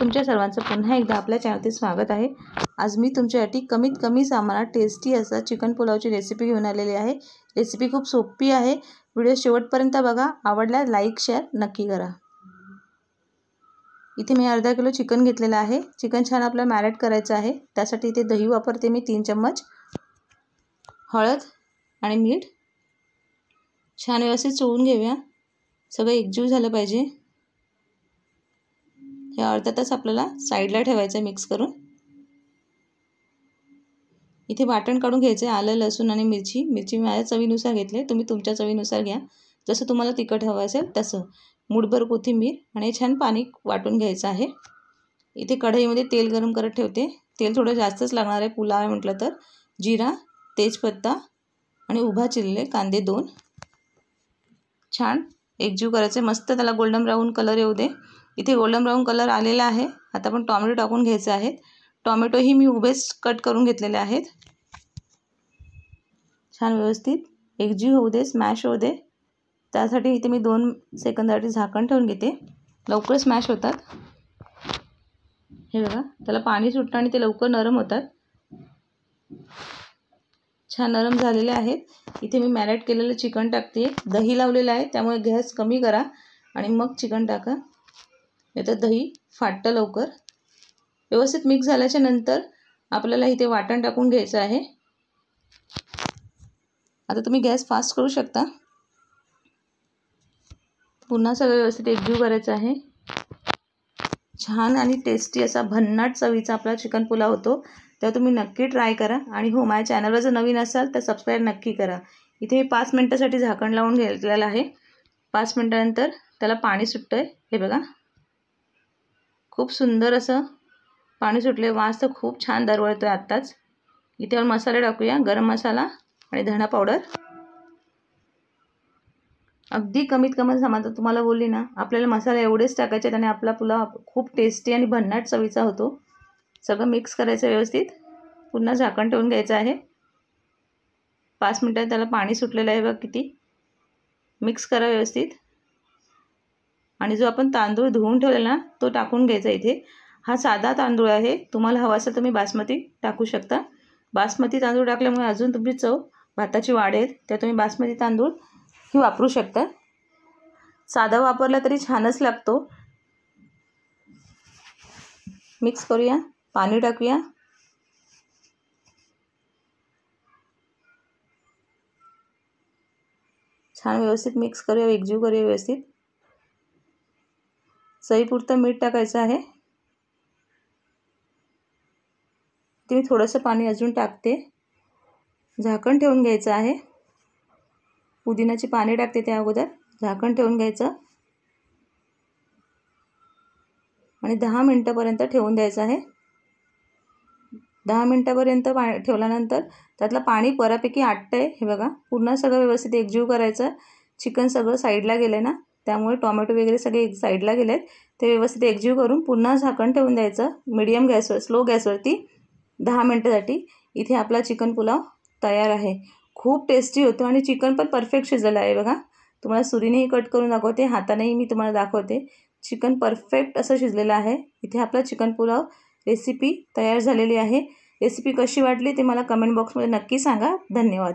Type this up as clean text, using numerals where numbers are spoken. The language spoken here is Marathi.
तुमच्या सर्वांचं पुन्हा एकदा आपल्या चॅनलमध्ये स्वागत आहे। आज मी तुमच्यासाठी कमीत कमी सामानात टेस्टी असा चिकन पुलावची रेसिपी घेऊन आलेली आहे। रेसिपी खूप सोपी आहे। व्हिडिओ शेवटपर्यंत बघा। आवडल्यास लाईक शेअर नक्की करा। इथे मी अर्धा किलो चिकन घेतलेला आहे। चिकन छान आपल्याला मॅरिनेट करायचं आहे। त्यासाठी इथे दही वापरते मी 3 चम्मच, हळद आणि मीठ छान व्यवस्थित चोळून घेऊया। सगळं एकजीव झालं पाहिजे। हे अर्धा तास आपल्याला साइडला ठेवायचं मिक्स करून। इथे वाटण काढून घ्यायचे आलं लसूण आणि मिरची मी माझ्या चवीनुसार घेतले, तुम्ही तुमच्या चवीनुसार घ्या, जसं तुम्हाला तिखट हवं असेल तसं। मूठभर कोथिंबीर आणि छान पाणी वाटून घ्यायचं आहे। इथे कढईमध्ये तेल गरम करत ठेवते। तेल थोडं जास्तच लागणार आहे पुलाव आहे म्हटलं तर। जिरा, तेजपत्ता आणि उभा चिरलेले कांदे 2 छान एकजीव करायचे। मस्त त्याला गोल्डन ब्राऊन कलर येऊ दे। इथे गोल्डन ब्राऊन कलर आलेला आहे। आता आपण टोमॅटो टाकून घ्यायचे आहेत। टोमॅटो ही मी उभेच कट करून घेतलेले आहेत। छान व्यवस्थित एकजीव होऊ दे, स्मॅश होऊ दे। त्यासाठी इथे मी 2 सेकंदासाठी झाकण ठेवून घेते, लवकर स्मॅश होतात। हे बघा, त्याला पाणी सुटतं आणि ते लवकर नरम होतात। छान नरम झालेले आहेत। इथे मी मॅरिनेट केलेलं चिकन टाकते। दही लावलेलं आहे, त्यामुळे गॅस कमी करा आणि मग चिकन टाका, नाहीतर दही फाटतं लवकर। व्यवस्थित मिक्स झाल्याच्या नंतर आपल्याला इथे वाटण टाकून घ्यायचं आहे। आता तुम्ही गॅस फास्ट करू शकता। पुन्हा सगळं व्यवस्थित एकजीव करायचं आहे। छान आणि टेस्टी असा भन्नाट चवीचा आपला चिकन पुलाव होतो। तर तुम्ही नक्की ट्राय करा आणि हो, माझ्या चॅनलवर जर नवीन असाल तर सबस्क्राइब नक्की करा। इथे मी 5 मिनिटासाठी झाकण लावून घेतलेलं आहे। 5 मिनिटानंतर त्याला पाणी सुटतंय, हे बघा। खूप सुंदर असं पाणी सुटले, वास तर खूप छान दरवळतोय आत्ताच। इथे आपण मसाले टाकूया, गरम मसाला आणि धना पावडर। अगदी कमीत कमी सामान तुम्हाला बोलली ना, आपल्याला मसाले एवढेच टाकायचे आणि आपला पुलाव खूप टेस्टी आणि भन्नाट चवीचा होतो। सगळं मिक्स करायचं व्यवस्थित, पुन्हा झाकण ठेवून घ्यायचं आहे। 5 मिनिटात त्याला पाणी सुटलेलं आहे बघ किती। मिक्स करा व्यवस्थित आणि जो आपण तांदूळ धुवून ठेवलेला ना तो टाकून घ्यायचा। इथे हा साधा तांदूळ आहे, तुम्हाला हवा असेल तुम्ही बासमती टाकू शकता। बासमती तांदूळ टाकल्यामुळे अजून तुमची चव भाताची वाढेल, त्या तुम्ही बासमती तांदूळ ही वापरू शकता। साधा वापरला तरी छानच लागतो। मिक्स करूया, पाणी टाकूया। छान व्यवस्थित मिक्स करूया, एकजीव करूया व्यवस्थित। चवीपुरतं मीठ टाकायचं आहे। ते थोडंसं पाणी अजून टाकते, झाकण ठेवून घ्यायचं आहे। पुदिनाची पाने टाकते त्या अगोदर, झाकण ठेवून घ्यायचं आणि 10 मिनिटापर्यंत ठेवून द्यायचं आहे। 10 मिनिटापर्यंत ठेवल्यानंतर त्यातलं पाणी बऱ्यापैकी आटतंय, हे बघा। पूर्ण सगळं व्यवस्थित एकजीव करायचं। चिकन सगळं साईडला गेलं ना, त्यामुळे टोमॅटो वगैरे सगळे साईडला गेलेत, ते व्यवस्थित एकजीव करून पुन्हा झाकण ठेवून द्यायचं मीडियम गॅसवर, स्लो गॅसवरती 10 मिनिटासाठी। इथे आपला चिकन पुलाव तयार आहे। खूप टेस्टी होतो आणि चिकन पण परफेक्ट शिजलेलं आहे बघा। तुम्हाला सुरीनेही कट करून दाखवते, हातानेही मी तुम्हाला दाखवते। चिकन परफेक्ट असं शिजलेलं आहे। इथे आपला चिकन पुलाव रेसिपी तयार झालेली आहे। रेसिपी कशी वाटली ते मला कमेंट बॉक्समध्ये नक्की सांगा। धन्यवाद।